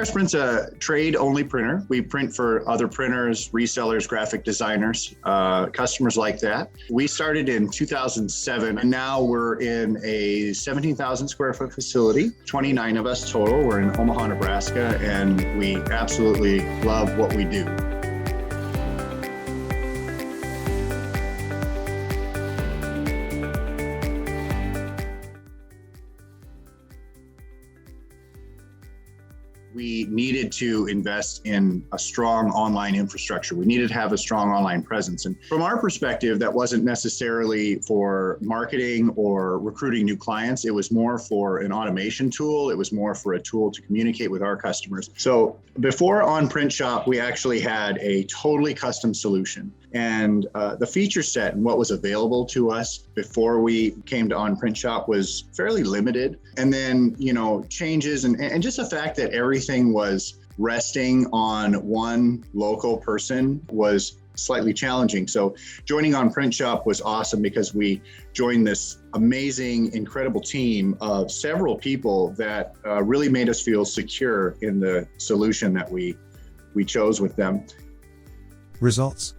FireSprint's a trade-only printer. We print for other printers, resellers, graphic designers, customers like that. We started in 2007, and now we're in a 17,000 square foot facility, 29 of us total. We're in Omaha, Nebraska, and we absolutely love what we do. We needed to invest in a strong online infrastructure. We needed to have a strong online presence. And from our perspective, that wasn't necessarily for marketing or recruiting new clients. It was more for an automation tool. It was more for a tool to communicate with our customers. So before OnPrintShop, we actually had a totally custom solution. And the feature set and what was available to us before we came to OnPrintShop was fairly limited. And then, changes and just the fact that everything was resting on one local person was slightly challenging. So joining OnPrintShop was awesome because we joined this amazing, incredible team of several people that really made us feel secure in the solution that we chose with them. Results: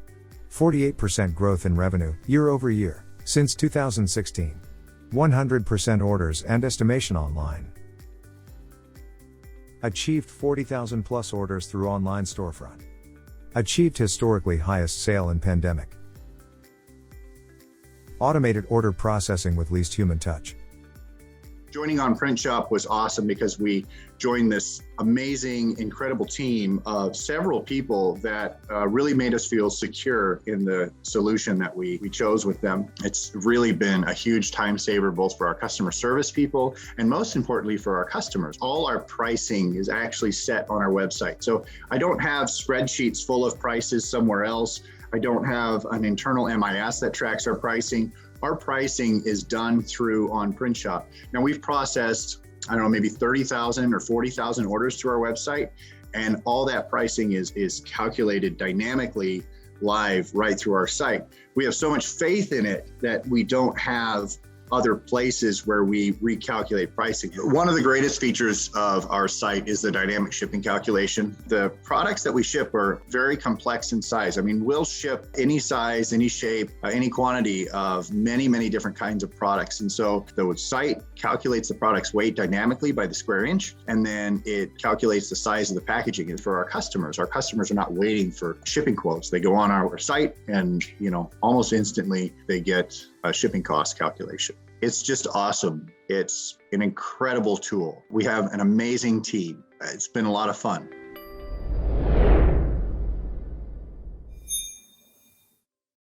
48% growth in revenue year over year since 2016. 100% orders and estimation online. Achieved 40,000 plus orders through Online Storefront. Achieved historically highest sale in pandemic. Automated order processing with least human touch. Joining OnPrintShop was awesome because we joined this amazing, incredible team of several people that really made us feel secure in the solution that we chose with them. It's really been a huge time saver, both for our customer service people and most importantly for our customers. All our pricing is actually set on our website. So I don't have spreadsheets full of prices somewhere else. I don't have an internal MIS that tracks our pricing. Our pricing is done through OnPrintShop. Now we've processed, maybe 30,000 or 40,000 orders to our website, and all that pricing is calculated dynamically live right through our site. We have so much faith in it that we don't have other places where we recalculate pricing. One of the greatest features of our site is the dynamic shipping calculation. The products that we ship are very complex in size. We'll ship any size, any shape, any quantity of many, many different kinds of products. And so the site calculates the product's weight dynamically by the square inch, and then it calculates the size of the packaging. And for our customers are not waiting for shipping quotes. They go on our site and, almost instantly they get a shipping cost calculation. It's just awesome. It's an incredible tool. We have an amazing team. It's been a lot of fun.